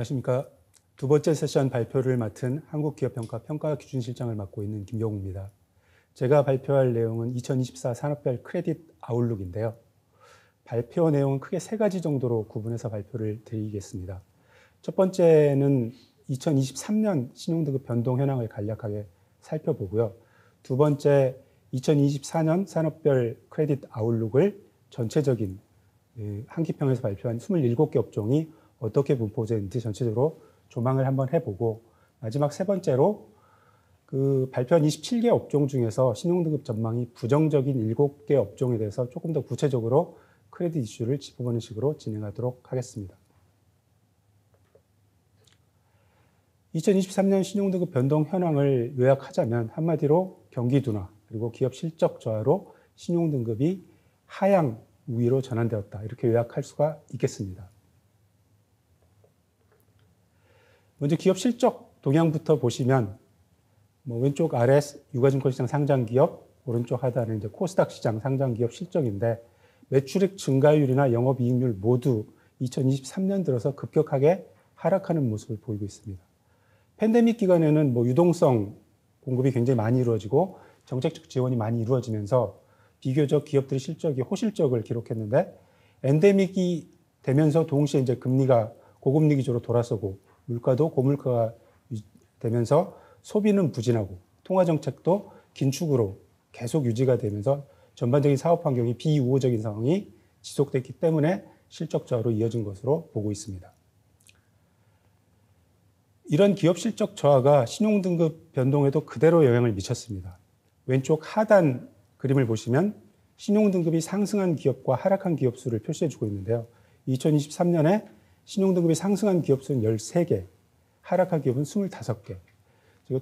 안녕하십니까. 두 번째 세션 발표를 맡은 한국기업평가 평가기준실장을 맡고 있는 김경우입니다. 제가 발표할 내용은 2024 산업별 크레딧 아웃룩인데요. 발표 내용은 크게 세 가지 정도로 구분해서 발표를 드리겠습니다. 첫 번째는 2023년 신용등급 변동 현황을 간략하게 살펴보고요. 두 번째, 2024년 산업별 크레딧 아웃룩을 전체적인 한기평에서 발표한 27개 업종이 어떻게 분포되는지 전체적으로 조망을 한번 해보고, 마지막 세 번째로 그 발표한 27개 업종 중에서 신용등급 전망이 부정적인 7개 업종에 대해서 조금 더 구체적으로 크레딧 이슈를 짚어보는 식으로 진행하도록 하겠습니다. 2023년 신용등급 변동 현황을 요약하자면 한마디로 경기 둔화 그리고 기업 실적 저하로 신용등급이 하향 우위로 전환되었다, 이렇게 요약할 수가 있겠습니다. 먼저 기업 실적 동향부터 보시면 왼쪽 아래 유가증권시장 상장기업, 오른쪽 하단은 이제 코스닥 시장 상장기업 실적인데, 매출액 증가율이나 영업이익률 모두 2023년 들어서 급격하게 하락하는 모습을 보이고 있습니다. 팬데믹 기간에는 유동성 공급이 굉장히 많이 이루어지고 정책적 지원이 많이 이루어지면서 비교적 기업들의 실적이 호실적을 기록했는데, 엔데믹이 되면서 동시에 이제 금리가 고금리 기조로 돌아서고 물가도 고물가가 되면서 소비는 부진하고 통화정책도 긴축으로 계속 유지가 되면서 전반적인 사업 환경이 비우호적인 상황이 지속됐기 때문에 실적 저하로 이어진 것으로 보고 있습니다. 이런 기업 실적 저하가 신용등급 변동에도 그대로 영향을 미쳤습니다. 왼쪽 하단 그림을 보시면 신용등급이 상승한 기업과 하락한 기업 수를 표시해주고 있는데요. 2023년에 신용등급이 상승한 기업 수는 13개, 하락한 기업은 25개.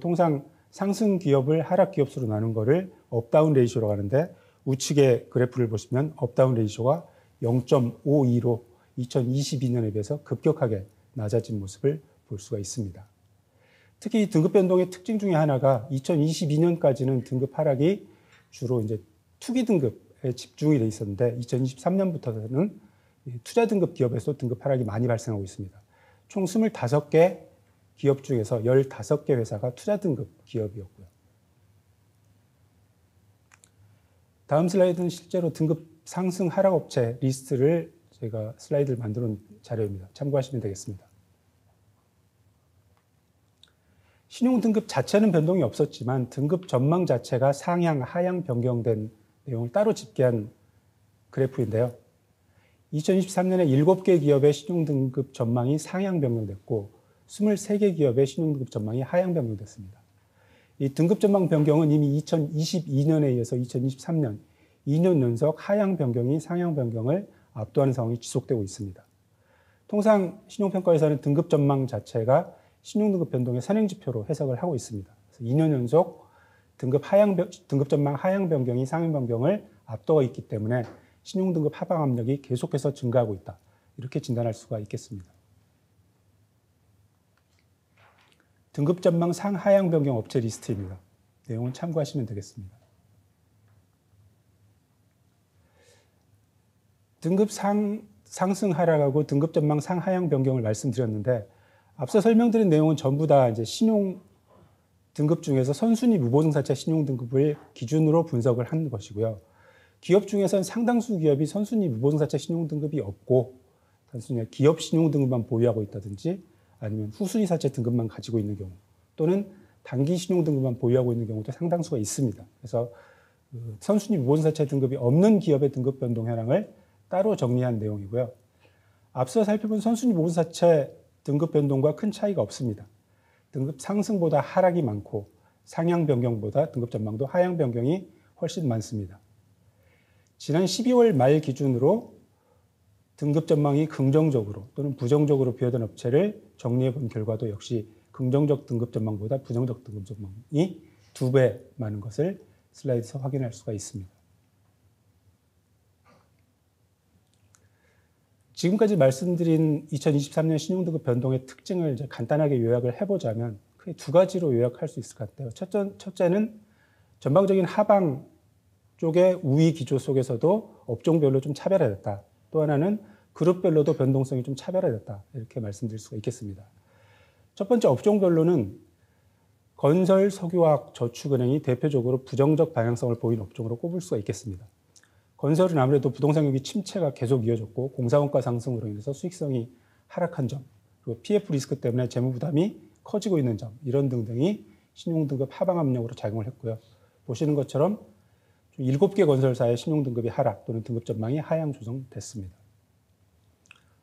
통상 상승 기업을 하락 기업 수로 나눈 거를 업다운 레이쇼라고 하는데, 우측의 그래프를 보시면 업다운 레이쇼가 0.52로 2022년에 비해서 급격하게 낮아진 모습을 볼 수가 있습니다. 특히 등급 변동의 특징 중에 하나가 2022년까지는 등급 하락이 주로 이제 투기 등급에 집중이 돼 있었는데, 2023년부터는 투자 등급 기업에서 등급 하락이 많이 발생하고 있습니다. 총 25개 기업 중에서 15개 회사가 투자 등급 기업이었고요. 다음 슬라이드는 실제로 등급 상승 하락 업체 리스트를 제가 슬라이드를 만들어 놓은 자료입니다. 참고하시면 되겠습니다. 신용 등급 자체는 변동이 없었지만 등급 전망 자체가 상향, 하향 변경된 내용을 따로 집계한 그래프인데요. 2023년에 7개 기업의 신용 등급 전망이 상향 변경됐고 23개 기업의 신용 등급 전망이 하향 변경됐습니다. 이 등급 전망 변경은 이미 2022년에 이어서 2023년 2년 연속 하향 변경이 상향 변경을 압도하는 상황이 지속되고 있습니다. 통상 신용평가에서는 등급 전망 자체가 신용등급 변동의 선행지표로 해석을 하고 있습니다. 그래서 2년 연속 등급 전망 하향 변경이 상향 변경을 앞두고 있기 때문에 신용등급 하방 압력이 계속해서 증가하고 있다, 이렇게 진단할 수가 있겠습니다. 등급 전망 상하향 변경 업체 리스트입니다. 내용은 참고하시면 되겠습니다. 등급 상승 하락하고 등급 전망 상하향 변경을 말씀드렸는데, 앞서 설명드린 내용은 전부 다 이제 신용 등급 중에서 선순위 무보증사채 신용 등급을 기준으로 분석을 한 것이고요. 기업 중에서는 상당수 기업이 선순위 무보증사채 신용 등급이 없고 단순히 기업 신용 등급만 보유하고 있다든지, 아니면 후순위 사채 등급만 가지고 있는 경우, 또는 단기 신용 등급만 보유하고 있는 경우도 상당수가 있습니다. 그래서 선순위 무보증사채 등급이 없는 기업의 등급 변동 현황을 따로 정리한 내용이고요. 앞서 살펴본 선순위 무보증사채 등급 변동과 큰 차이가 없습니다. 등급 상승보다 하락이 많고 상향 변경보다 등급 전망도 하향 변경이 훨씬 많습니다. 지난 12월 말 기준으로 등급 전망이 긍정적으로 또는 부정적으로 비화된 업체를 정리해 본 결과도 역시 긍정적 등급 전망보다 부정적 등급 전망이 2배 많은 것을 슬라이드에서 확인할 수가 있습니다. 지금까지 말씀드린 2023년 신용등급 변동의 특징을 이제 간단하게 요약을 해보자면 크게 두 가지로 요약할 수 있을 것 같아요. 첫째는 전방적인 하방 쪽의 우위 기조 속에서도 업종별로 좀 차별화됐다. 또 하나는 그룹별로도 변동성이 좀 차별화됐다. 이렇게 말씀드릴 수가 있겠습니다. 첫 번째 업종별로는 건설, 석유화학, 저축은행이 대표적으로 부정적 방향성을 보인 업종으로 꼽을 수가 있겠습니다. 건설은 아무래도 부동산 경기 침체가 계속 이어졌고 공사원가 상승으로 인해서 수익성이 하락한 점, 그리고 PF 리스크 때문에 재무 부담이 커지고 있는 점, 이런 등등이 신용등급 하방 압력으로 작용을 했고요. 보시는 것처럼 7개 건설사의 신용등급이 하락 또는 등급 전망이 하향 조정됐습니다.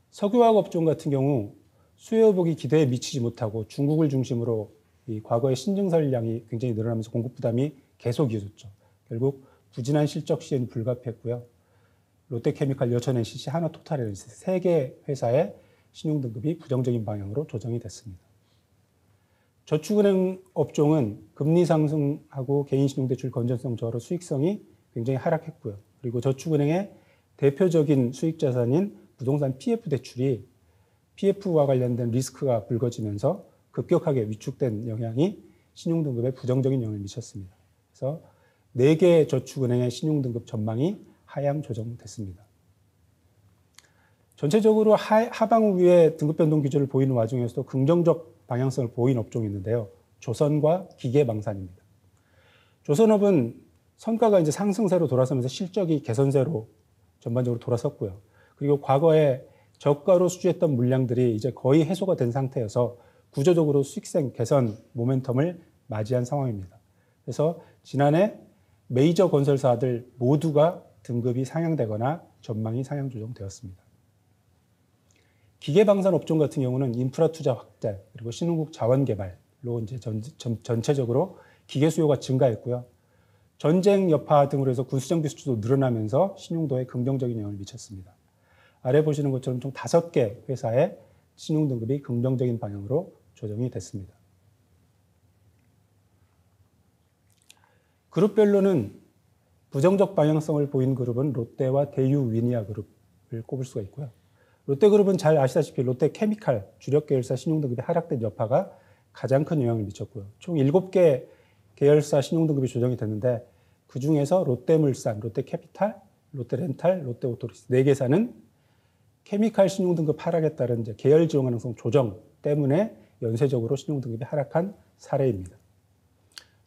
석유화학 업종 같은 경우 수요 회복이 기대에 미치지 못하고 중국을 중심으로 이 과거의 신증설량이 굉장히 늘어나면서 공급 부담이 계속 이어졌죠. 결국 부진한 실적 시현이 불가피했고요. 롯데케미칼, 여천NCC, 하나토탈에너지 3개 회사의 신용등급이 부정적인 방향으로 조정이 됐습니다. 저축은행 업종은 금리 상승하고 개인신용대출 건전성 저하로 수익성이 굉장히 하락했고요. 그리고 저축은행의 대표적인 수익자산인 부동산 PF 대출이 PF와 관련된 리스크가 불거지면서 급격하게 위축된 영향이 신용등급에 부정적인 영향을 미쳤습니다. 그래서 4개 저축은행의 신용등급 전망이 하향 조정됐습니다. 전체적으로 하방 우위의 등급 변동 기조를 보이는 와중에서도 긍정적 방향성을 보인 업종이 있는데요. 조선과 기계방산입니다. 조선업은 성과가 이제 상승세로 돌아서면서 실적이 개선세로 전반적으로 돌아섰고요. 그리고 과거에 저가로 수주했던 물량들이 이제 거의 해소가 된 상태여서 구조적으로 수익성 개선 모멘텀을 맞이한 상황입니다. 그래서 지난해 메이저 건설사들 모두가 등급이 상향되거나 전망이 상향 조정되었습니다. 기계방산 업종 같은 경우는 인프라 투자 확대 그리고 신흥국 자원 개발로 이제 전체적으로 기계 수요가 증가했고요. 전쟁 여파 등으로 해서 군수정비 수주도 늘어나면서 신용도에 긍정적인 영향을 미쳤습니다. 아래 보시는 것처럼 총 5개 회사의 신용등급이 긍정적인 방향으로 조정이 됐습니다. 그룹별로는 부정적 방향성을 보인 그룹은 롯데와 대유 위니아 그룹을 꼽을 수가 있고요. 롯데그룹은 잘 아시다시피 롯데케미칼 주력 계열사 신용등급이 하락된 여파가 가장 큰 영향을 미쳤고요. 총 7개 계열사 신용등급이 조정이 됐는데 그중에서 롯데물산, 롯데캐피탈, 롯데렌탈, 롯데오토리스 4개사는 케미칼 신용등급 하락에 따른 이제 계열 지원 가능성 조정 때문에 연쇄적으로 신용등급이 하락한 사례입니다.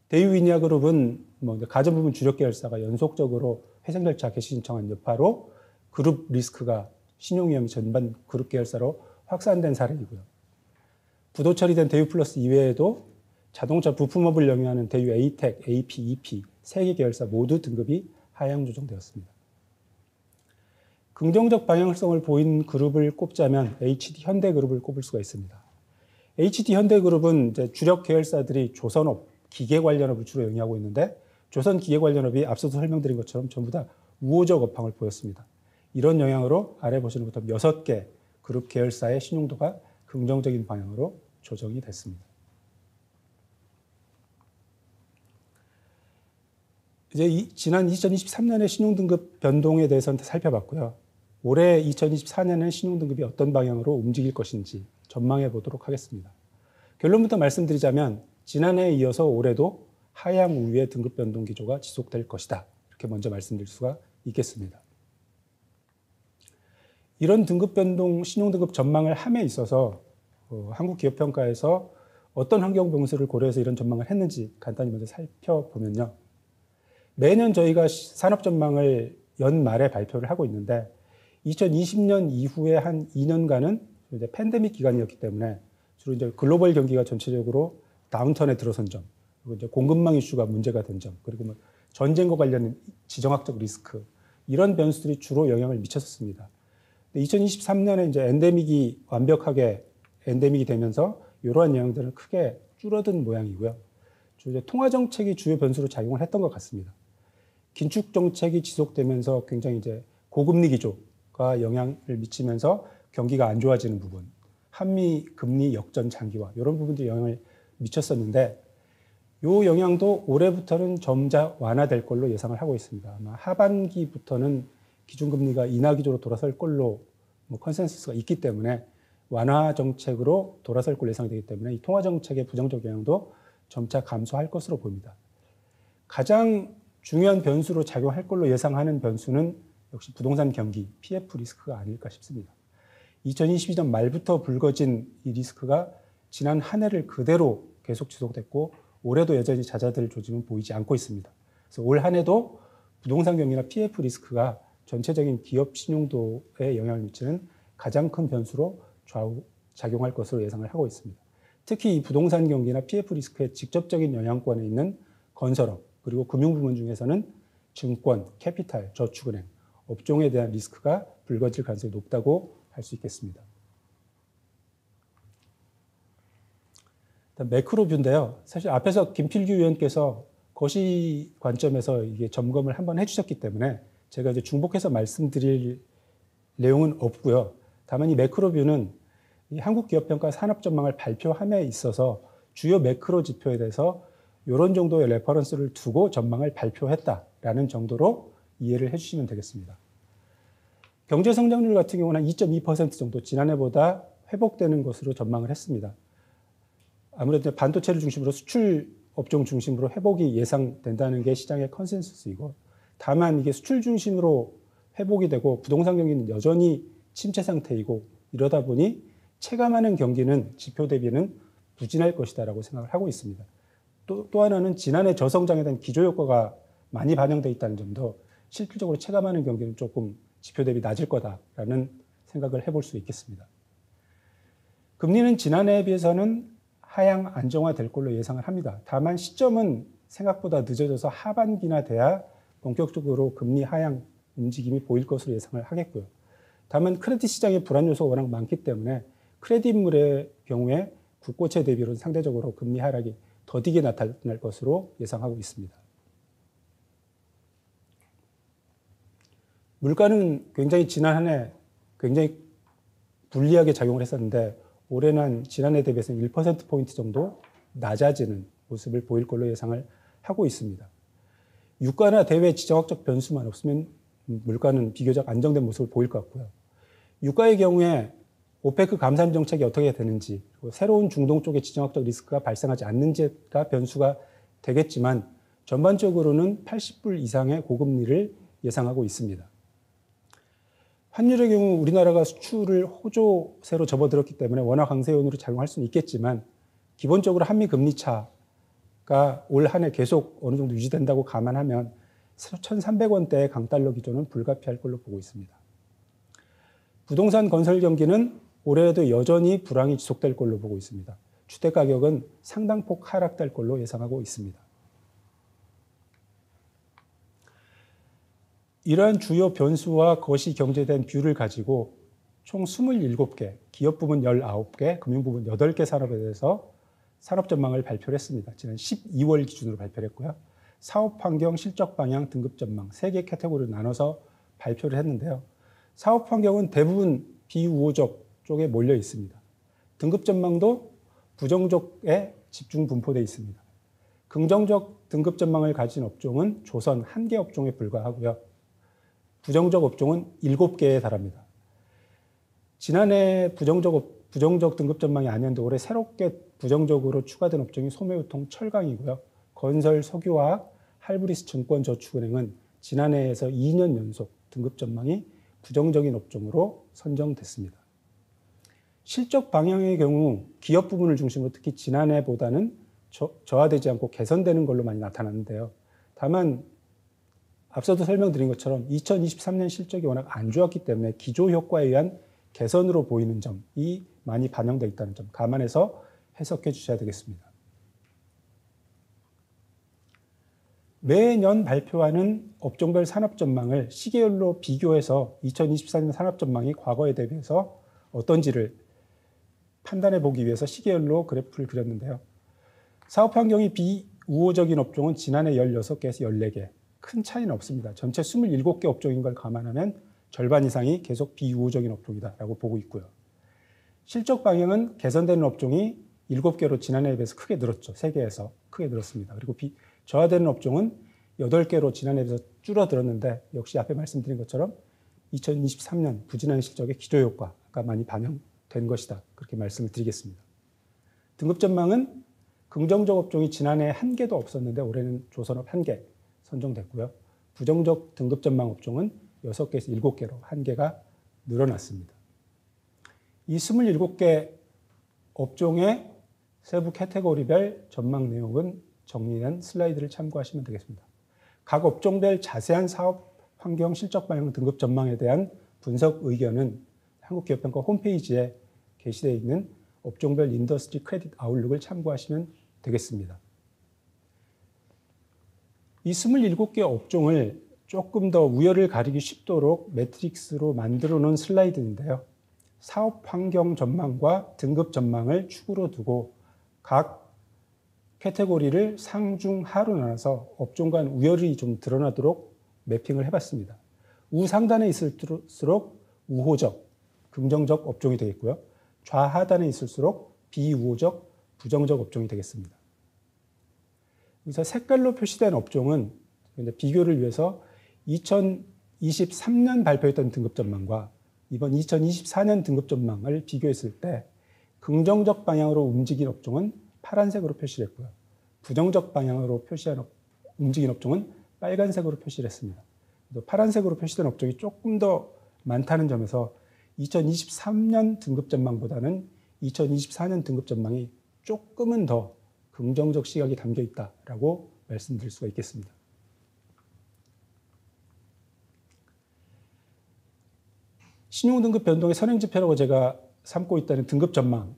대유위니아그룹은 가전부품 주력 계열사가 연속적으로 회생 절차 개시 신청한 여파로 그룹 리스크가 신용위험이 전반 그룹 계열사로 확산된 사례이고요. 부도 처리된 대유플러스 이외에도 자동차 부품업을 영위하는 대유 에이텍, AP, EP 3개 계열사 모두 등급이 하향 조정되었습니다. 긍정적 방향성을 보인 그룹을 꼽자면 HD 현대그룹을 꼽을 수가 있습니다. HD 현대그룹은 이제 주력 계열사들이 조선업, 기계 관련업을 주로 영위하고 있는데 조선 기계 관련업이 앞서서 설명드린 것처럼 전부 다 우호적 업황을 보였습니다. 이런 영향으로 아래 보시는 것처럼 6개 그룹 계열사의 신용도가 긍정적인 방향으로 조정이 됐습니다. 이제 지난 2023년의 신용등급 변동에 대해서는 살펴봤고요. 올해 2024년은 신용등급이 어떤 방향으로 움직일 것인지 전망해 보도록 하겠습니다. 결론부터 말씀드리자면 지난해에 이어서 올해도 하향 우위의 등급 변동 기조가 지속될 것이다. 이렇게 먼저 말씀드릴 수가 있겠습니다. 이런 등급 변동, 신용등급 전망을 함에 있어서 한국기업평가에서 어떤 환경 변수를 고려해서 이런 전망을 했는지 간단히 먼저 살펴보면요. 매년 저희가 산업 전망을 연말에 발표를 하고 있는데 2020년 이후에 한 2년간은 이제 팬데믹 기간이었기 때문에 주로 이제 글로벌 경기가 전체적으로 다운턴에 들어선 점, 그리고 이제 공급망 이슈가 문제가 된 점, 그리고 뭐 전쟁과 관련된 지정학적 리스크 이런 변수들이 주로 영향을 미쳤었습니다. 2023년에 이제 엔데믹이 완벽하게 엔데믹이 되면서 이러한 영향들은 크게 줄어든 모양이고요. 이제 통화 정책이 주요 변수로 작용을 했던 것 같습니다. 긴축 정책이 지속되면서 굉장히 이제 고금리 기조가 영향을 미치면서 경기가 안 좋아지는 부분, 한미 금리 역전 장기화 이런 부분들이 영향을 미쳤었는데 이 영향도 올해부터는 점차 완화될 걸로 예상을 하고 있습니다. 아마 하반기부터는 기준금리가 인하 기조로 돌아설 걸로 컨센서스가 있기 때문에 완화 정책으로 돌아설 걸로 예상되기 때문에 이 통화 정책의 부정적 영향도 점차 감소할 것으로 보입니다. 가장 중요한 변수로 작용할 걸로 예상하는 변수는 역시 부동산 경기, PF 리스크가 아닐까 싶습니다. 2022년 말부터 불거진 이 리스크가 지난 한 해를 그대로 계속 지속됐고 올해도 여전히 잦아들 조짐은 보이지 않고 있습니다. 그래서 올 한 해도 부동산 경기나 PF 리스크가 전체적인 기업 신용도에 영향을 미치는 가장 큰 변수로 작용할 것으로 예상을 하고 있습니다. 특히 이 부동산 경기나 PF 리스크의 직접적인 영향권에 있는 건설업 그리고 금융부문 중에서는 증권, 캐피탈, 저축은행, 업종에 대한 리스크가 불거질 가능성이 높다고 할 수 있겠습니다. 매크로 뷰인데요. 사실 앞에서 김필규 의원께서 거시 관점에서 이게 점검을 한번 해주셨기 때문에 제가 이제 중복해서 말씀드릴 내용은 없고요. 다만 이 매크로 뷰는 이 한국기업평가 산업전망을 발표함에 있어서 주요 매크로 지표에 대해서 이런 정도의 레퍼런스를 두고 전망을 발표했다라는 정도로 이해를 해주시면 되겠습니다. 경제 성장률 같은 경우는 2.2% 정도 지난해보다 회복되는 것으로 전망을 했습니다. 아무래도 반도체를 중심으로 수출 업종 중심으로 회복이 예상된다는 게 시장의 컨센서스이고 다만 이게 수출 중심으로 회복이 되고 부동산 경기는 여전히 침체 상태이고 이러다 보니 체감하는 경기는 지표 대비는 부진할 것이다라고 생각을 하고 있습니다. 또 하나는 지난해 저성장에 대한 기조효과가 많이 반영되어 있다는 점도 실질적으로 체감하는 경기는 조금 지표 대비 낮을 거다라는 생각을 해볼 수 있겠습니다. 금리는 지난해에 비해서는 하향 안정화될 걸로 예상을 합니다. 다만 시점은 생각보다 늦어져서 하반기나 돼야 본격적으로 금리 하향 움직임이 보일 것으로 예상을 하겠고요. 다만 크레딧 시장의 불안 요소가 워낙 많기 때문에 크레딧물의 경우에 국고채 대비로는 상대적으로 금리 하락이 더디게 나타날 것으로 예상하고 있습니다. 물가는 굉장히 지난 한 해 굉장히 불리하게 작용을 했었는데 올해는 지난해 대비해서는 1%포인트 정도 낮아지는 모습을 보일 걸로 예상을 하고 있습니다. 유가나 대외 지정학적 변수만 없으면 물가는 비교적 안정된 모습을 보일 것 같고요. 유가의 경우에 오페크 감산 정책이 어떻게 되는지 그리고 새로운 중동 쪽의 지정학적 리스크가 발생하지 않는지가 변수가 되겠지만 전반적으로는 80불 이상의 고금리를 예상하고 있습니다. 환율의 경우 우리나라가 수출을 호조세로 접어들었기 때문에 원화 강세 요인으로 작용할 수는 있겠지만 기본적으로 한미 금리 차가 올 한 해 계속 어느 정도 유지된다고 감안하면 1,300원대의 강달러 기조는 불가피할 걸로 보고 있습니다. 부동산 건설 경기는 올해에도 여전히 불황이 지속될 걸로 보고 있습니다. 주택가격은 상당폭 하락될 걸로 예상하고 있습니다. 이러한 주요 변수와 거시 경제에 대한 뷰를 가지고 총 27개, 기업 부문 19개, 금융 부문 8개 산업에 대해서 산업 전망을 발표를 했습니다. 지난 12월 기준으로 발표를 했고요. 사업 환경, 실적 방향, 등급 전망 3개 카테고리로 나눠서 발표를 했는데요. 사업 환경은 대부분 비우호적 쪽에 몰려 있습니다. 등급 전망도 부정적에 집중 분포되어 있습니다. 긍정적 등급 전망을 가진 업종은 조선 1개 업종에 불과하고요. 부정적 업종은 7개에 달합니다. 지난해 부정적 등급 전망이 아니었는데 올해 새롭게 부정적으로 추가된 업종이 소매유통, 철강이고요. 건설, 석유화학, 할브리스 증권, 저축은행은 지난해에서 2년 연속 등급 전망이 부정적인 업종으로 선정됐습니다. 실적 방향의 경우 기업 부분을 중심으로 특히 지난해보다는 저하되지 않고 개선되는 걸로 많이 나타났는데요. 다만 앞서도 설명드린 것처럼 2023년 실적이 워낙 안 좋았기 때문에 기조효과에 의한 개선으로 보이는 점이 많이 반영되어 있다는 점 감안해서 해석해 주셔야 되겠습니다. 매년 발표하는 업종별 산업 전망을 시계열로 비교해서 2024년 산업 전망이 과거에 대비해서 어떤지를 판단해 보기 위해서 시계열로 그래프를 그렸는데요. 사업 환경이 비우호적인 업종은 지난해 16개에서 14개, 큰 차이는 없습니다. 전체 27개 업종인 걸 감안하면 절반 이상이 계속 비우호적인 업종이다라고 보고 있고요. 실적 방향은 개선되는 업종이 7개로 지난해에 비해서 크게 늘었죠. 3개에서 크게 늘었습니다. 그리고 저하되는 업종은 8개로 지난해에 비해서 줄어들었는데 역시 앞에 말씀드린 것처럼 2023년 부진한 실적의 기조효과가 많이 반영된 것이다. 그렇게 말씀을 드리겠습니다. 등급 전망은 긍정적 업종이 지난해 1개도 없었는데 올해는 조선업 1개 선정됐고요. 부정적 등급 전망 업종은 6개에서 7개로 1개가 늘어났습니다. 이 27개 업종의 세부 카테고리별 전망 내용은 정리된 슬라이드를 참고하시면 되겠습니다. 각 업종별 자세한 사업 환경 실적 방향 등급 전망에 대한 분석 의견은 한국기업평가 홈페이지에 게시되어 있는 업종별 인더스트리 크레딧 아웃룩을 참고하시면 되겠습니다. 이 27개 업종을 조금 더 우열을 가리기 쉽도록 매트릭스로 만들어 놓은 슬라이드인데요. 사업 환경 전망과 등급 전망을 축으로 두고 각 카테고리를 상, 중, 하로 나눠서 업종 간 우열이 좀 드러나도록 매핑을 해봤습니다. 우상단에 있을수록 우호적, 긍정적 업종이 되겠고요. 좌하단에 있을수록 비우호적, 부정적 업종이 되겠습니다. 여기서 색깔로 표시된 업종은 비교를 위해서 2023년 발표했던 등급 전망과 이번 2024년 등급 전망을 비교했을 때 긍정적 방향으로 움직인 업종은 파란색으로 표시를 했고요. 부정적 방향으로 움직인 업종은 빨간색으로 표시를 했습니다. 파란색으로 표시된 업종이 조금 더 많다는 점에서 2023년 등급 전망보다는 2024년 등급 전망이 조금은 더 긍정적 시각이 담겨 있다라고 말씀드릴 수가 있겠습니다. 신용등급 변동의 선행지표라고 제가 삼고 있다는 등급 전망을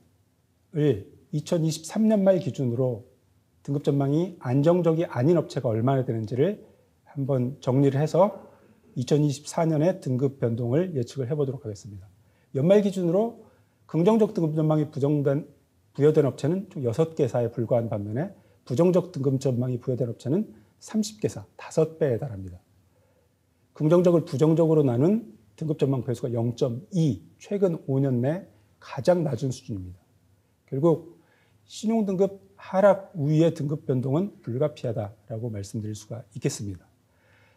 2023년 말 기준으로 등급 전망이 안정적이 아닌 업체가 얼마나 되는지를 한번 정리를 해서 2024년의 등급 변동을 예측을 해보도록 하겠습니다. 연말 기준으로 긍정적 등급 전망이 부여된 업체는 총 6개사에 불과한 반면에 부정적 등급 전망이 부여된 업체는 30개사, 5배에 달합니다. 긍정적을 부정적으로 나눈 등급 전망 배수가 0.2, 최근 5년 내 가장 낮은 수준입니다. 결국 신용등급 하락 우위의 등급 변동은 불가피하다라고 말씀드릴 수가 있겠습니다.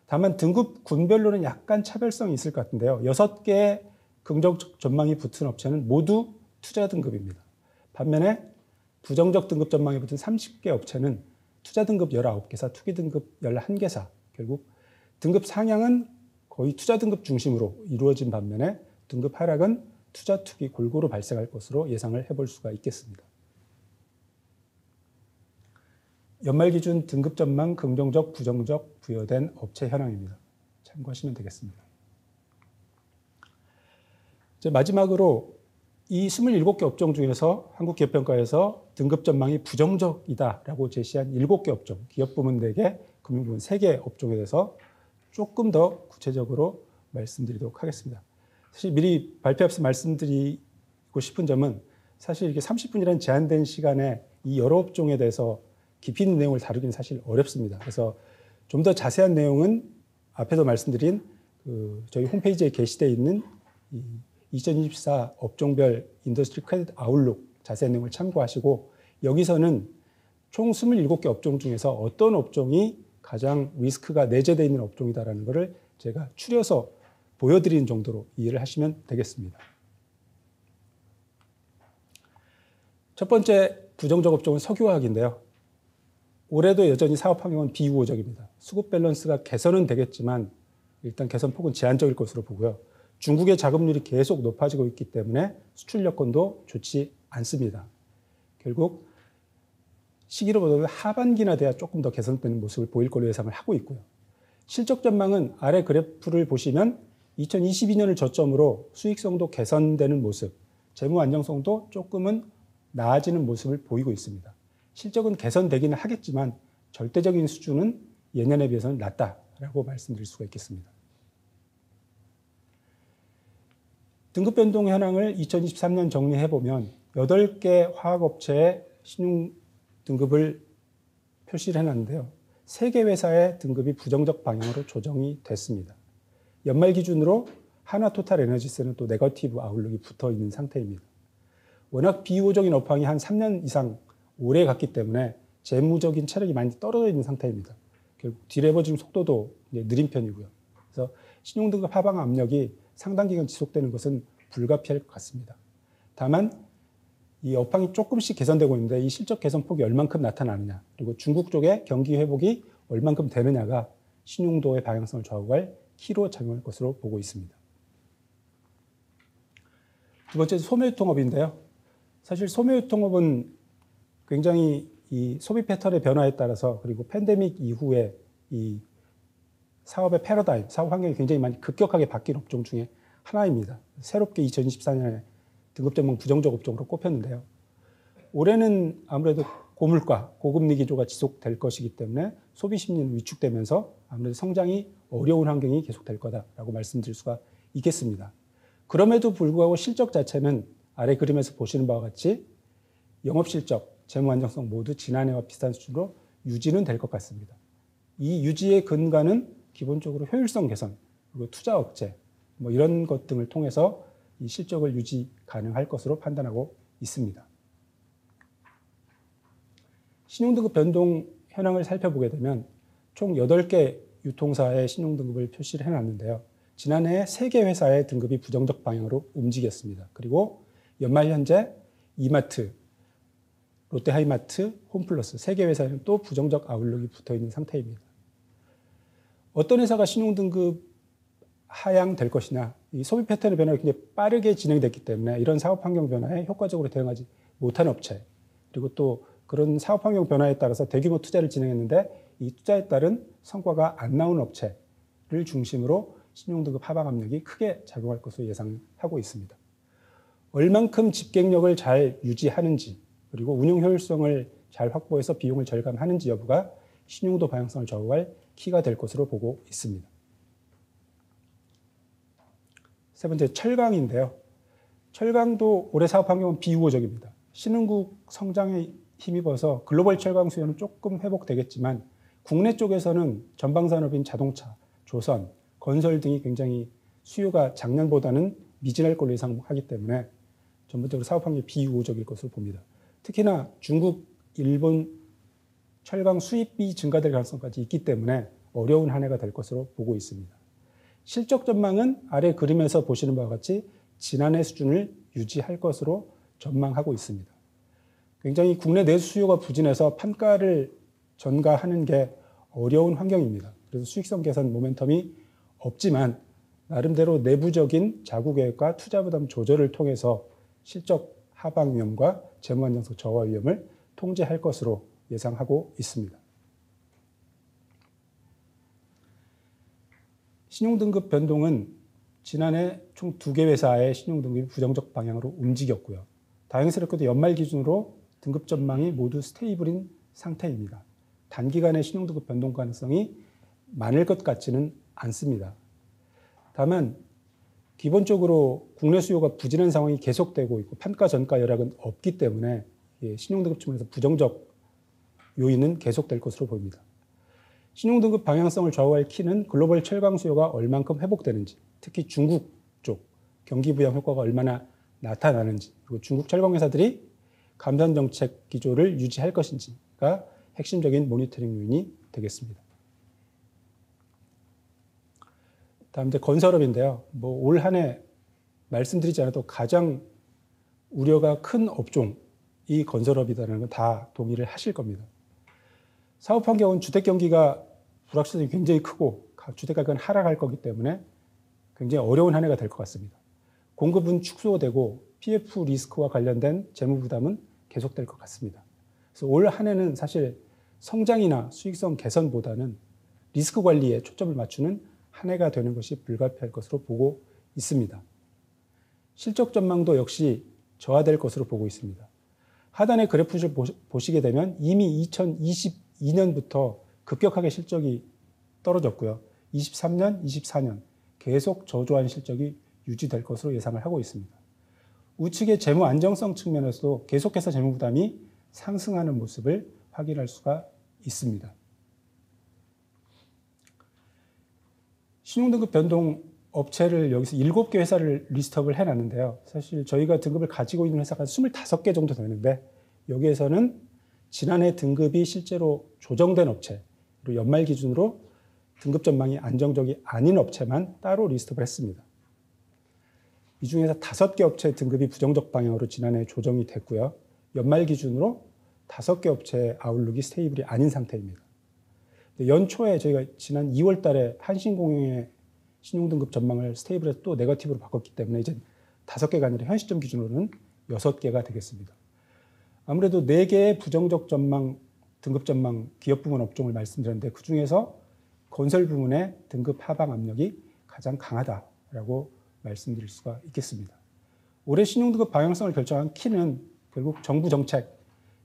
다만 등급 군별로는 약간 차별성이 있을 것 같은데요. 6개의 긍정적 전망이 붙은 업체는 모두 투자 등급입니다. 반면에 부정적 등급 전망이 붙은 30개 업체는 투자 등급 19개사, 투기 등급 11개사, 결국 등급 상향은 거의 투자 등급 중심으로 이루어진 반면에 등급 하락은 투자 투기 골고루 발생할 것으로 예상을 해볼 수가 있겠습니다. 연말 기준 등급 전망 긍정적, 부정적 부여된 업체 현황입니다. 참고하시면 되겠습니다. 이제 마지막으로 이 27개 업종 중에서 한국기업평가에서 등급 전망이 부정적이다라고 제시한 7개 업종, 기업 부문 4개, 금융 부문 3개 업종에 대해서 조금 더 구체적으로 말씀드리도록 하겠습니다. 사실 미리 발표 앞서 말씀드리고 싶은 점은 사실 이렇게 30분이라는 제한된 시간에 이 여러 업종에 대해서 깊이 있는 내용을 다루기는 사실 어렵습니다. 그래서 좀 더 자세한 내용은 앞에서 말씀드린 저희 홈페이지에 게시되어 있는 2024 업종별 인더스트리 크레딧 아웃룩 자세한 내용을 참고하시고 여기서는 총 27개 업종 중에서 어떤 업종이 가장 리스크가 내재되어 있는 업종이다라는 것을 제가 추려서 보여드리는 정도로 이해를 하시면 되겠습니다. 첫 번째 부정적 업종은 석유화학인데요. 올해도 여전히 사업 환경은 비우호적입니다. 수급 밸런스가 개선은 되겠지만 일단 개선 폭은 제한적일 것으로 보고요. 중국의 자금률이 계속 높아지고 있기 때문에 수출 여건도 좋지 않습니다. 결국 시기로 보면 하반기나 돼야 조금 더 개선되는 모습을 보일 걸로 예상을 하고 있고요. 실적 전망은 아래 그래프를 보시면 2022년을 저점으로 수익성도 개선되는 모습, 재무 안정성도 조금은 나아지는 모습을 보이고 있습니다. 실적은 개선되기는 하겠지만 절대적인 수준은 예년에 비해서는 낮다라고 말씀드릴 수가 있겠습니다. 등급 변동 현황을 2023년 정리해보면 8개 화학업체의 신용 등급을 표시를 해놨는데요. 3개 회사의 등급이 부정적 방향으로 조정이 됐습니다. 연말 기준으로 하나토탈에너지스는 또 네거티브 아웃룩이 붙어 있는 상태입니다. 워낙 비우호적인 업황이 한 3년 이상 오래 갔기 때문에 재무적인 체력이 많이 떨어져 있는 상태입니다. 결국 디레버징 속도도 느린 편이고요. 그래서 신용등급 하방 압력이 상당 기간 지속되는 것은 불가피할 것 같습니다. 다만 이 업황이 조금씩 개선되고 있는데 이 실적 개선폭이 얼만큼 나타나느냐 그리고 중국 쪽의 경기 회복이 얼만큼 되느냐가 신용도의 방향성을 좌우할 키로 작용할 것으로 보고 있습니다. 두 번째 소매유통업인데요. 사실 소매유통업은 굉장히 이 소비 패턴의 변화에 따라서 그리고 팬데믹 이후에 이 사업의 패러다임, 사업 환경이 굉장히 많이 급격하게 바뀐 업종 중에 하나입니다. 새롭게 2024년에 등급전망 부정적 업종으로 꼽혔는데요. 올해는 아무래도 고물가, 고금리 기조가 지속될 것이기 때문에 소비 심리는 위축되면서 아무래도 성장이 어려운 환경이 계속될 거다라고 말씀드릴 수가 있겠습니다. 그럼에도 불구하고 실적 자체는 아래 그림에서 보시는 바와 같이 영업실적, 재무 안정성 모두 지난해와 비슷한 수준으로 유지는 될 것 같습니다. 이 유지의 근간은 기본적으로 효율성 개선, 그리고 투자 억제, 이런 것 등을 통해서 이 실적을 유지 가능할 것으로 판단하고 있습니다. 신용등급 변동 현황을 살펴보게 되면 총 8개 유통사의 신용등급을 표시를 해놨는데요. 지난해 3개 회사의 등급이 부정적 방향으로 움직였습니다. 그리고 연말 현재 이마트, 롯데하이마트, 홈플러스 3개 회사에는 또 부정적 아웃룩이 붙어있는 상태입니다. 어떤 회사가 신용등급 하향될 것이냐, 이 소비 패턴의 변화가 굉장히 빠르게 진행됐기 때문에 이런 사업 환경 변화에 효과적으로 대응하지 못한 업체, 그리고 또 그런 사업 환경 변화에 따라서 대규모 투자를 진행했는데 이 투자에 따른 성과가 안 나오는 업체를 중심으로 신용등급 하방 압력이 크게 작용할 것으로 예상하고 있습니다. 얼만큼 집객력을 잘 유지하는지, 그리고 운용 효율성을 잘 확보해서 비용을 절감하는지 여부가 신용도 방향성을 좌우할 키가 될 것으로 보고 있습니다. 세 번째, 철강인데요. 철강도 올해 사업 환경은 비우호적입니다. 신흥국 성장에 힘입어서 글로벌 철강 수요는 조금 회복되겠지만 국내 쪽에서는 전방산업인 자동차, 조선, 건설 등이 굉장히 수요가 작년보다는 미진할 걸로 예상하기 때문에 전반적으로 사업 환경이 비우호적일 것으로 봅니다. 특히나 중국, 일본 철강 수입이 증가될 가능성까지 있기 때문에 어려운 한 해가 될 것으로 보고 있습니다. 실적 전망은 아래 그림에서 보시는 바와 같이 지난해 수준을 유지할 것으로 전망하고 있습니다. 굉장히 국내 내수 수요가 부진해서 판가를 전가하는 게 어려운 환경입니다. 그래서 수익성 개선 모멘텀이 없지만 나름대로 내부적인 자구 계획과 투자 부담 조절을 통해서 실적 하방 위험과 재무 안정성 저하 위험을 통제할 것으로 예상하고 있습니다. 신용등급 변동은 지난해 총 2개 회사의 신용등급이 부정적 방향으로 움직였고요. 다행스럽게도 연말 기준으로 등급 전망이 모두 스테이블인 상태입니다. 단기간에 신용등급 변동 가능성이 많을 것 같지는 않습니다. 다만 기본적으로 국내 수요가 부진한 상황이 계속되고 있고 판가 전가 열악은 없기 때문에 신용등급 측면에서 부정적 요인은 계속될 것으로 보입니다. 신용등급 방향성을 좌우할 키는 글로벌 철강 수요가 얼만큼 회복되는지, 특히 중국 쪽 경기 부양 효과가 얼마나 나타나는지, 그리고 중국 철강 회사들이 감산 정책 기조를 유지할 것인지가 핵심적인 모니터링 요인이 되겠습니다. 다음 이제 건설업인데요. 올 한 해 말씀드리지 않아도 가장 우려가 큰 업종이 건설업이라는 건 다 동의를 하실 겁니다. 사업 환경은 주택 경기가 불확실성이 굉장히 크고 주택 가격은 하락할 거기 때문에 굉장히 어려운 한 해가 될 것 같습니다. 공급은 축소되고 PF 리스크와 관련된 재무 부담은 계속될 것 같습니다. 그래서 올 한 해는 사실 성장이나 수익성 개선보다는 리스크 관리에 초점을 맞추는 한 해가 되는 것이 불가피할 것으로 보고 있습니다. 실적 전망도 역시 저하될 것으로 보고 있습니다. 하단의 그래프를 보시게 되면 이미 2022년부터 급격하게 실적이 떨어졌고요. 23년, 24년 계속 저조한 실적이 유지될 것으로 예상을 하고 있습니다. 우측의 재무 안정성 측면에서도 계속해서 재무 부담이 상승하는 모습을 확인할 수가 있습니다. 신용등급 변동 업체를 여기서 7개 회사를 리스트업을 해놨는데요. 사실 저희가 등급을 가지고 있는 회사가 25개 정도 되는데 여기에서는 지난해 등급이 실제로 조정된 업체, 그리고 연말 기준으로 등급 전망이 안정적이 아닌 업체만 따로 리스트업을 했습니다. 이 중에서 5개 업체 등급이 부정적 방향으로 지난해 조정이 됐고요. 연말 기준으로 5개 업체의 아웃룩이 스테이블이 아닌 상태입니다. 연초에 저희가 지난 2월 달에 한신공영의 신용등급 전망을 스테이블에서 또 네거티브로 바꿨기 때문에 이제 5개가 아니라 현 시점 기준으로는 6개가 되겠습니다. 아무래도 4개의 부정적 전망, 등급 전망 기업 부문 업종을 말씀드렸는데 그중에서 건설 부문의 등급 하방 압력이 가장 강하다라고 말씀드릴 수가 있겠습니다. 올해 신용등급 방향성을 결정한 키는 결국 정부 정책,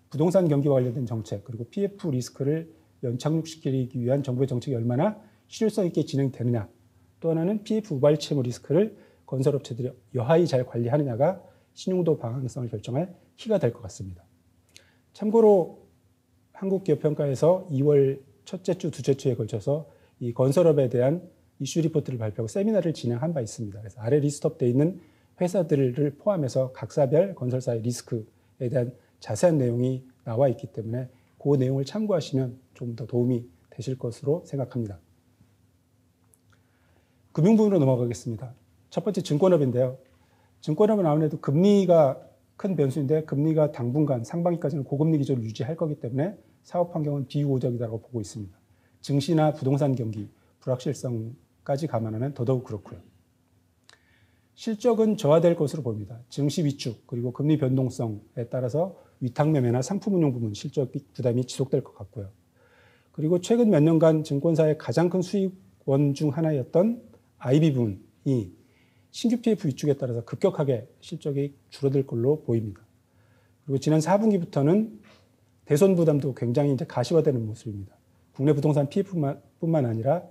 부동산 경기와 관련된 정책, 그리고 PF 리스크를 연착륙시키기 위한 정부의 정책이 얼마나 실효성 있게 진행되느냐, 또 하나는 PF 우발 채무 리스크를 건설업체들이 여하히 잘 관리하느냐가 신용도 방향성을 결정할 키가 될 것 같습니다. 참고로 한국기업평가에서 2월 첫째 주, 둘째 주에 걸쳐서 이 건설업에 대한 이슈 리포트를 발표하고 세미나를 진행한 바 있습니다. 그래서 아래 리스트업되어 있는 회사들을 포함해서 각사별 건설사의 리스크에 대한 자세한 내용이 나와 있기 때문에 그 내용을 참고하시면 좀 더 도움이 되실 것으로 생각합니다. 금융 부문으로 넘어가겠습니다. 첫 번째 증권업인데요. 증권업은 아무래도 금리가 큰 변수인데 금리가 당분간 상반기까지는 고금리 기조를 유지할 거기 때문에 사업 환경은 비우호적이라고 보고 있습니다. 증시나 부동산 경기, 불확실성까지 감안하면 더더욱 그렇고요. 실적은 저하될 것으로 보입니다. 증시 위축 그리고 금리 변동성에 따라서 위탁매매나 상품운용 부문 실적 부담이 지속될 것 같고요. 그리고 최근 몇 년간 증권사의 가장 큰 수익원 중 하나였던 IB 부문이 신규 PF 위축에 따라서 급격하게 실적이 줄어들 걸로 보입니다. 그리고 지난 4분기부터는 대손 부담도 굉장히 이제 가시화되는 모습입니다. 국내 부동산 PF뿐만 아니라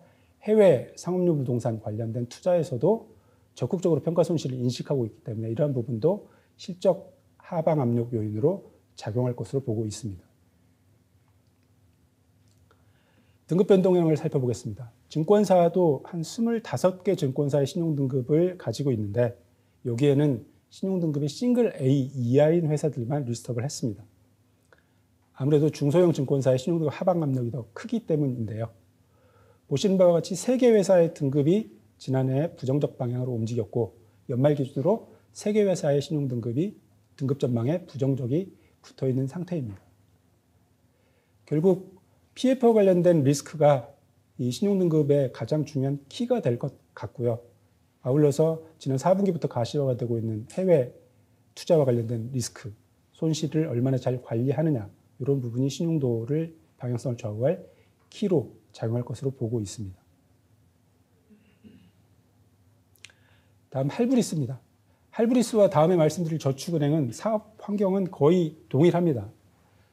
해외 상업용 부동산 관련된 투자에서도 적극적으로 평가 손실을 인식하고 있기 때문에 이러한 부분도 실적 하방 압력 요인으로 작용할 것으로 보고 있습니다. 등급 변동형을 살펴보겠습니다. 증권사도 한 25개 증권사의 신용등급을 가지고 있는데 여기에는 신용등급이 싱글 A 이하인 회사들만 리스트업을 했습니다. 아무래도 중소형 증권사의 신용등급 하방 압력이 더 크기 때문인데요. 보시는 바와 같이 3개 회사의 등급이 지난해 부정적 방향으로 움직였고 연말 기준으로 3개 회사의 신용등급이 등급 전망에 부정적이 붙어있는 상태입니다. 결국 PF와 관련된 리스크가 이 신용등급의 가장 중요한 키가 될 것 같고요. 아울러서 지난 4분기부터 가시화가 되고 있는 해외 투자와 관련된 리스크, 손실을 얼마나 잘 관리하느냐 이런 부분이 신용도를 방향성을 좌우할 키로 작용할 것으로 보고 있습니다. 다음 할브리스입니다. 할브리스와 다음에 말씀드릴 저축은행은 사업 환경은 거의 동일합니다.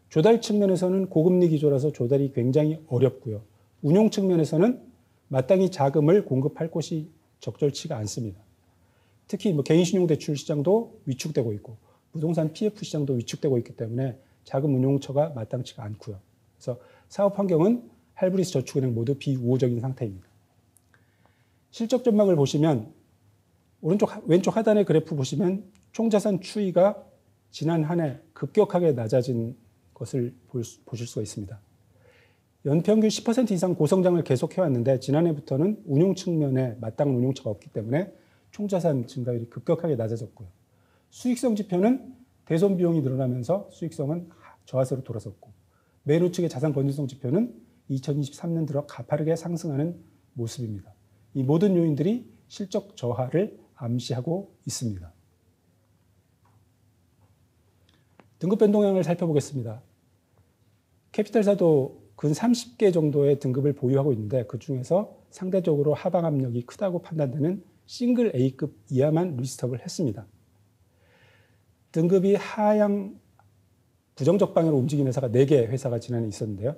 조달 측면에서는 고금리 기조라서 조달이 굉장히 어렵고요. 운용 측면에서는 마땅히 자금을 공급할 곳이 적절치가 않습니다. 특히 개인신용대출 시장도 위축되고 있고 부동산 PF 시장도 위축되고 있기 때문에 자금 운용처가 마땅치가 않고요. 그래서 사업 환경은 할브리스 저축은행 모두 비우호적인 상태입니다. 실적 전망을 보시면 왼쪽 하단의 그래프 보시면 총자산 추이가 지난 한 해 급격하게 낮아진 것을 보실 수가 있습니다. 연평균 10% 이상 고성장을 계속해왔는데 지난해부터는 운용 측면에 마땅한 운용처가 없기 때문에 총자산 증가율이 급격하게 낮아졌고요. 수익성 지표는 대손 비용이 늘어나면서 수익성은 저하세로 돌아섰고 매로 측의 자산 건전성 지표는 2023년 들어 가파르게 상승하는 모습입니다. 이 모든 요인들이 실적 저하를 암시하고 있습니다. 등급 변동형을 살펴보겠습니다. 캐피탈사도 근 30개 정도의 등급을 보유하고 있는데 그중에서 상대적으로 하방 압력이 크다고 판단되는 싱글 A급 이하만 리스트업을 했습니다. 등급이 하향 부정적 방향으로 움직이는 회사가 4개 회사가 지난해 있었는데요.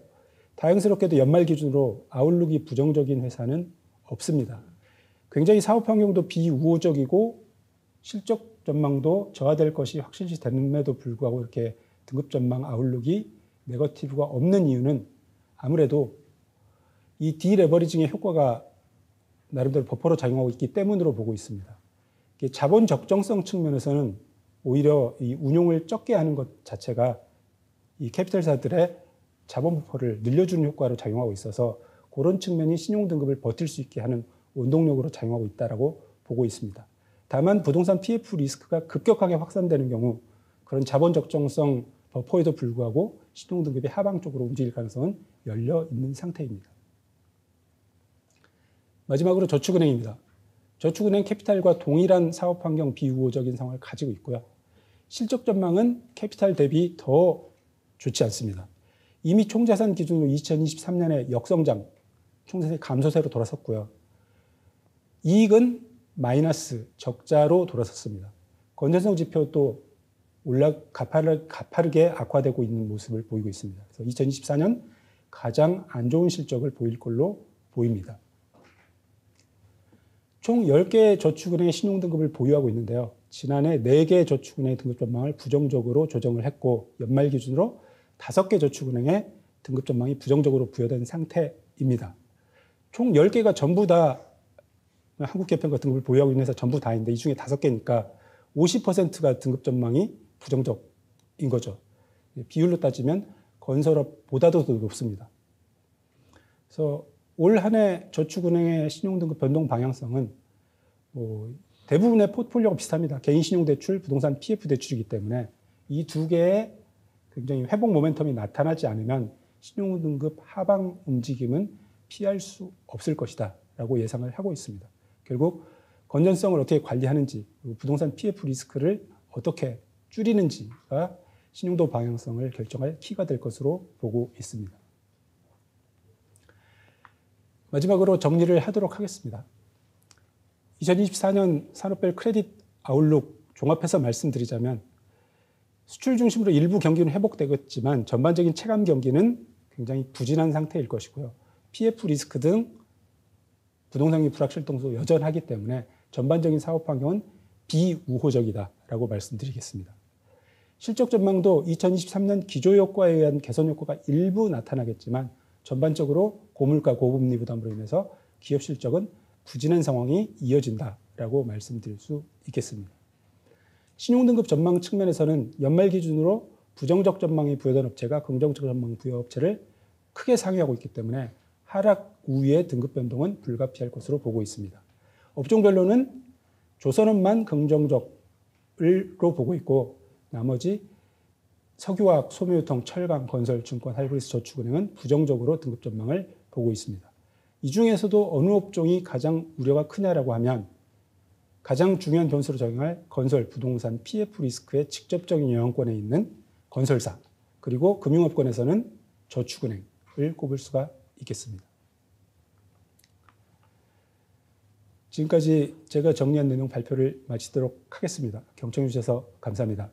다행스럽게도 연말 기준으로 아웃룩이 부정적인 회사는 없습니다. 굉장히 사업 환경도 비우호적이고 실적 전망도 저하될 것이 확실시 되는데도 불구하고 이렇게 등급 전망 아웃룩이 네거티브가 없는 이유는 아무래도 이 디레버리징의 효과가 나름대로 버퍼로 작용하고 있기 때문으로 보고 있습니다. 자본 적정성 측면에서는 오히려 이 운용을 적게 하는 것 자체가 이 캐피탈사들의 자본 버퍼를 늘려주는 효과로 작용하고 있어서 그런 측면이 신용등급을 버틸 수 있게 하는 원동력으로 작용하고 있다고 보고 있습니다. 다만 부동산 PF 리스크가 급격하게 확산되는 경우 그런 자본 적정성 버퍼에도 불구하고 신용등급이 하방 쪽으로 움직일 가능성은 열려 있는 상태입니다. 마지막으로 저축은행입니다. 저축은행 캐피탈과 동일한 사업 환경 비우호적인 상황을 가지고 있고요. 실적 전망은 캐피탈 대비 더 좋지 않습니다. 이미 총자산 기준으로 2023년에 역성장, 총자산이 감소세로 돌아섰고요. 이익은 마이너스, 적자로 돌아섰습니다. 건전성 지표도 가파르게 악화되고 있는 모습을 보이고 있습니다. 그래서 2024년 가장 안 좋은 실적을 보일 걸로 보입니다. 총 10개의 저축은행의 신용등급을 보유하고 있는데요. 지난해 4개의 저축은행의 등급 전망을 부정적으로 조정을 했고 연말 기준으로 5개 저축은행의 등급 전망이 부정적으로 부여된 상태입니다. 총 10개가 전부 다 한국개평가 등급을 보유하고 있는 회사 전부 다인데 이 중에 5개니까 50%가 등급 전망이 부정적인 거죠. 비율로 따지면 건설업보다도 더 높습니다. 그래서 올 한 해 저축은행의 신용등급 변동 방향성은 대부분의 포트폴리오가 비슷합니다. 개인신용대출, 부동산 PF대출이기 때문에 이 두 개의 굉장히 회복 모멘텀이 나타나지 않으면 신용등급 하방 움직임은 피할 수 없을 것이다 라고 예상을 하고 있습니다. 결국 건전성을 어떻게 관리하는지, 부동산 PF 리스크를 어떻게 줄이는지가 신용도 방향성을 결정할 키가 될 것으로 보고 있습니다. 마지막으로 정리를 하도록 하겠습니다. 2024년 산업별 크레딧 아웃룩 종합해서 말씀드리자면 수출 중심으로 일부 경기는 회복되겠지만 전반적인 체감 경기는 굉장히 부진한 상태일 것이고요. PF 리스크 등 부동산의 불확실성도 여전하기 때문에 전반적인 사업 환경은 비우호적이다라고 말씀드리겠습니다. 실적 전망도 2023년 기조효과에 의한 개선 효과가 일부 나타나겠지만 전반적으로 고물가 고금리 부담으로 인해서 기업 실적은 부진한 상황이 이어진다라고 말씀드릴 수 있겠습니다. 신용등급 전망 측면에서는 연말 기준으로 부정적 전망이 부여된 업체가 긍정적 전망 부여 업체를 크게 상회하고 있기 때문에 하락 우위의 등급 변동은 불가피할 것으로 보고 있습니다. 업종별로는 조선업만 긍정적으로 보고 있고 나머지 석유화학, 소묘유통, 철강, 건설, 증권, 하이브리스, 저축은행은 부정적으로 등급 전망을 보고 있습니다. 이 중에서도 어느 업종이 가장 우려가 크냐라고 하면 가장 중요한 변수로 작용할 건설, 부동산, PF 리스크의 직접적인 영향권에 있는 건설사, 그리고 금융업권에서는 저축은행을 꼽을 수가 있겠습니다. 지금까지 제가 정리한 내용 발표를 마치도록 하겠습니다. 경청해 주셔서 감사합니다.